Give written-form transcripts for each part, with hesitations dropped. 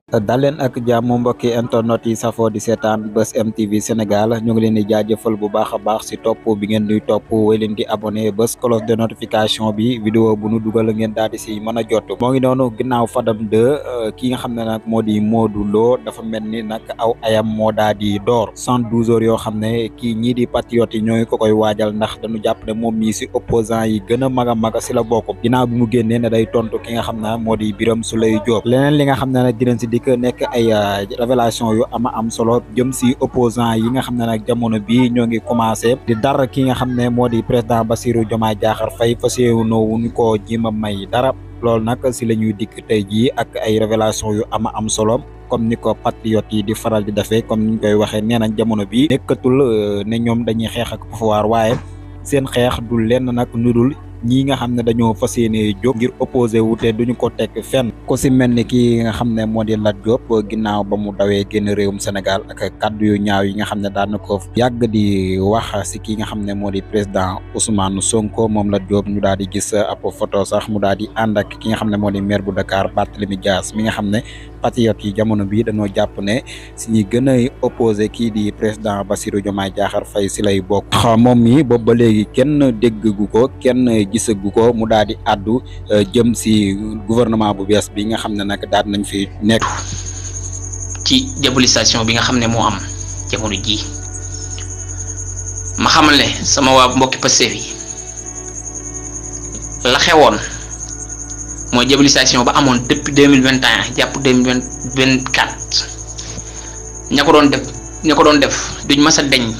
dal leen ak jàmm mbokki internet yi safoo di seetaan Buzz M TV Sénégal ñu ngi leen di jaajëfal bu baax a baax si topp bi ngeen di topp way leen di abonné bës cloche de notification bi vidéo bu nu dugal ngeen daal di si mën a jot moo ngi noonu ginnaaw Fadam 2 ki nga xam ne nag moo di Modou Lo dafa mel ni nag aw ayam moo daal di door 112 heures yoo xam ne kii ñii di patriote yi ñoo ngi ko koy waajal ndax dañu jàpp ne moom mii si opposant yi gën a mag a mag si la bokk ginnaaw bi mu génnee ne day tontu ki nga xam ne moo di Birame Souleye Diop leneen li nga xam ne nag dinañ si que nekk ay révélation yu am solo jëm si opposant yi nga xam ne nag jamono bi ñoo ngi commencé di dar ki nga xam ne moo di président Bassirou Diomaye Diakhar Faye fas yéene wuñ ko jima may dara loolu nag si la ñuy dikk tey jii ak ay révélation yu am solo comme ni ko patriote yi di faral di defee comme niñ koy waxee nee nañ jamono bi nekkatul ne ñoom dañuy xeex ak pouvoir waaye seen xeex du lenn nag nudul ñi nga xam ne dañoo fas yéene jóg ngir opposé wu te duñu ko teg fenn ko si mel ni kii nga xam ne moo di Lat Diop ginnaaw ba mu dawee génn réewum Sénégal ak kaddu yu ñaaw yi nga xam ne daan na ko yàgg di wax si ki nga xam ne moo di président Ousmane Sonko moom Lat Diop ñu daal di gis ab photo sax mu daal di ànd ak ki nga xam ne moo di maire bu Dakar Barthélémy Dias mi nga xam ne patriote yi jamono bi dañoo jàpp ne si ñi gën a opposé kii di président Bassirou Diomaye Diakhar Faye si lay bokk moom mi boobu ba léegi kenn déggu ko kenn gisagu ko mu daal di àddu jëm si gouvernement bu bees bi nga xam ne nag daal nañ fi nekk ci diabolisation bi nga xam ne moo am jamono ji ma xamal ne sama waa mbokki Pastef yi la xewoon mooy diabolisation ba amoon depuis 2021 jàpp 2024 ña ko doon def duñ mës a deñ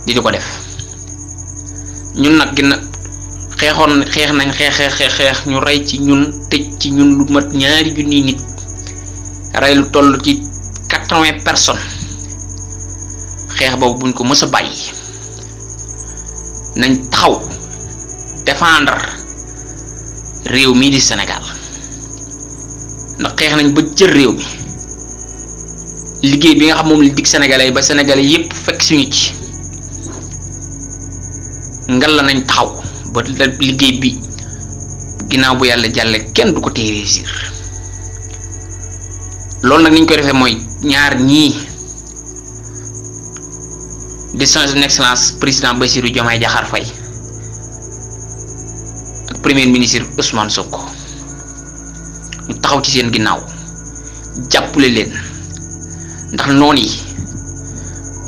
di ko def ñun nag xeex nañ ñu rey ci ñun tëj ci ñun lu mat 2 junniy nit rey lu toll ci 80 personnes xeex boobu buñ ko mës a bàyyi nañ taxaw défendre réew mii di Sénégal ndax xeex nañ ba jël réew mi liggéey bi nga xam moom li dig sénégalais ba sénégalais yépp fekk suñu ci ngal la nañ taxaw ba liggéey bi ginnaaw bu yàlla jàlle kenn du ko tee réussir loolu nag niñ koy defee mooy ñaar ñii di son excellence président Bassirou Diomaye Diakhar Faye ak premier ministre Ousmane Sonko ñu taxaw ci seen ginnaaw jàppale leen ndax noon yi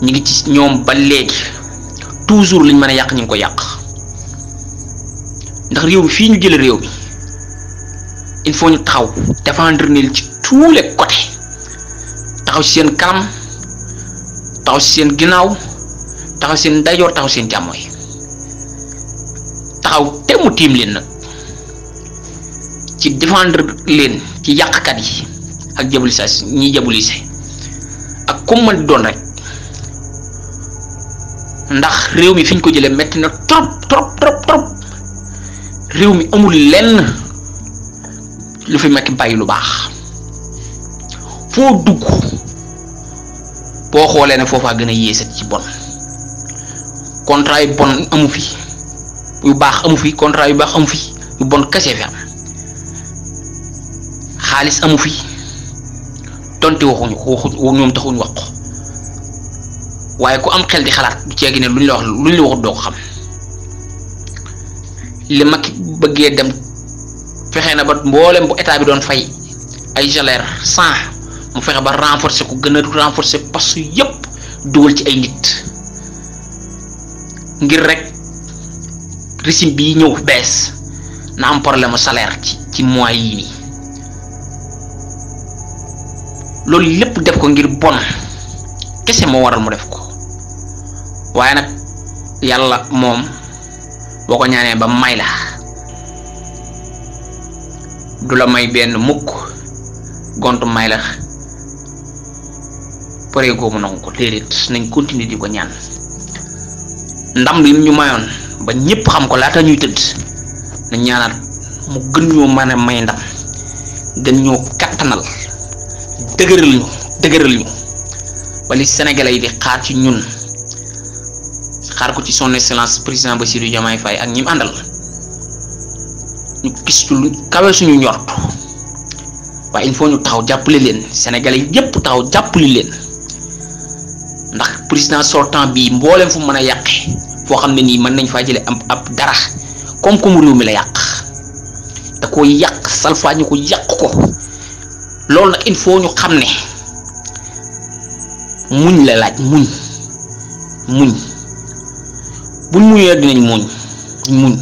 ñu ngi ci ñoom ba léegi toujours liñ mën a yàq ñu ngi ko yàq ndax réew mi fii ñu jële réew mi il faut ñu taxaw défendre leen ci tous les côtés taxaw ci seen kanam taxaw ci seen ginnaaw taxaw seen ndeyjoor taxaw seen càmmooñ taxaw te mu tiim leen nag ci défendre leen ci yàqkat yi ak diabolisation ñiy diabolisé ak comme man doon rek ndax réew mi fi ñu ko jëlee metti na trop réew mi amul lenn lu fi metti bàyyi lu baax foo dugg boo xoolee ne foofaa gën a yéesat ci bon contrat yu bon amu fi yu baax amu fi contrat yu baax amu fi yu bon kese fi am xaalis amu fi tonti waxuñu ñoom taxuñu wax ko waaye ku am xel di xalaat du ceegi ne luñ la waxut doo ko xam li Macky bëggee dem fexe na ba mboolem bu état bi doon fay ay salaire 100 mu fexe ba renforcer ko gën a renforcer poste yépp dugal ci ay nit ngir rek régime bi ñëw bees na am problème salaire ci mois yii nii loolu lépp def ko ngir bon kese moo waral mu def ko waaye nag yàlla moom boo ko ñaanee ba may la du la may benn mukk gontu may la pare goomu nangu ko déedéet nañ continuer di ko ñaan ndam li ñu mayoon ba ñëpp xam ko laata ñuy tëdd nañ ñaanal mu gën ñoo mën a may ndam gën ñoo kattanal dëgëral ñu ba li sénégalais yi di xaar ci ñun xaar ko ci son excellence président Bassirou Diomaye Faye ak ñi mu àndal ñu gis ci lu kawe suñu njort waaye il faut ñu taxaw jàppale leen sénégalais yépp taxaw jàppale leen ndax président sortant bi mbooleem fu mën a yàqe foo xam ne nii mën nañ faa jële am ab dara koom-koomu réew mi la yàq da ko yàq salfaañu ko yàq ko loolu nag il faut ñu xam ne muñ la laaj muñ buñ muñee dinañ muñ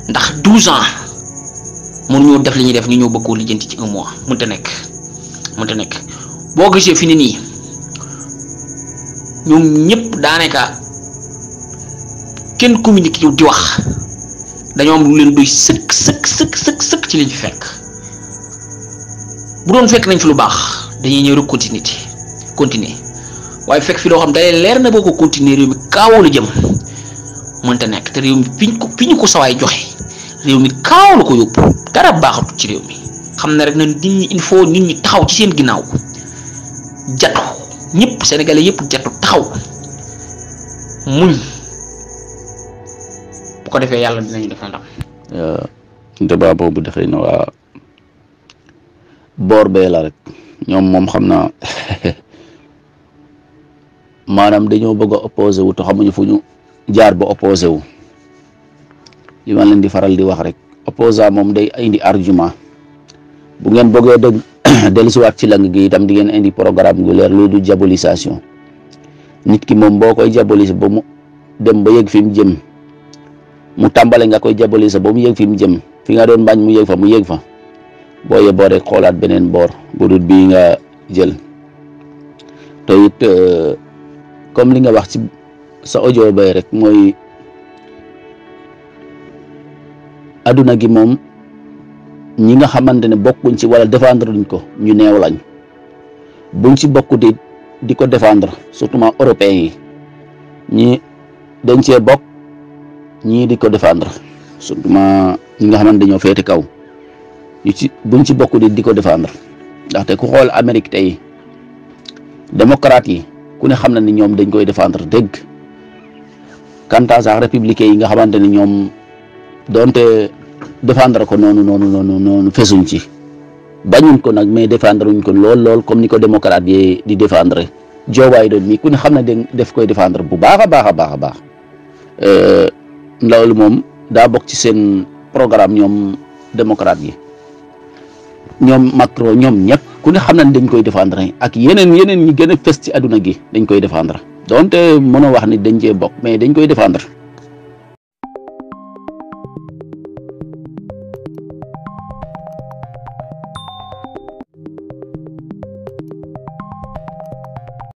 ndax 12 ans mënuñoo def li ñuy def ñu ñëw bëgg koo lijjanti ci 1 mois mënta nekk boo gisee fi ne nii ñoom ñëpp daanaka kenn communiqué di wax dañoo am lu leen doy sëkk ci liñ fi fekk bu doon fekk nañ fi lu baax dañuy ñëw rek continuer waaye fekk fi loo xam dalee leer na boo ko continuer réew mi kaawoo la jëm mënta nekk te réew mi fi ñu ko sawaay joxe réew mi kaaw la ko yóbbu dara baaxatu ci réew mi xam na rek na nit ñi il faut nit ñi taxaw ci seen ginnaaw jatu ñëpp sénégalais yëpp jatu taxaw muñ bu ko defee yàlla dinañu defal ndam. débat boobu dafay na waa boor bee la rek ñoom moom xam naa maanaam dañoo bëgg a opposé wu te xamuñu fu ñu jaar ba opposé wu li ma leen di faral di wax rek opposant moom day indi argument bu ngeen bëggee dëgg dellusiwaat ci lang gi itam di ngeen indi programme gu leer loolu du diabolisation nit ki moom boo koy diaboliser ba mu dem ba yëg fi mu jëm mu tàmbale nga koy diaboliser ba mu yëg fi mu jëm fi nga doon bañ mu yëg fa boo yeboo rek xoolaat beneen boor bu dul bii nga jël te it comme li nga wax ci sa audio bay rek mooy aduna gi moom ñi nga xamante ne bokkuñ ci wala défendre duñ ko ñu neew lañ buñ ci bokku di ko défendre surtout européens yi ñi dañ cee bokk ñii di ko défendre surtout ñi nga xamante dañoo féete kaw buñ ci bokku di ko défendre ndaxte ku xool Amérique tey démocrate yi ku ne xam na ni ñoom dañ koy défendre dëgg kanta sax républicain yi nga xamante ne ñoom donte défendre ko noonu fesuñ ci bañuñ ko nag mais défendre wuñ ko lool comme ni ko démocrate yi di défendre Joe Biden mi ku ne xam na def koy défendre bu baax a baax loolu moom daa bokk ci seen programme ñoom démocrate yi ñoom Macron ñoom ñëpp ku ne xam na dañ koy défendre ak yeneen ñi gën a fës ci àdduna gi dañ koy défendre donte mënoo wax ni dañ cee bokk mais dañ koy défendre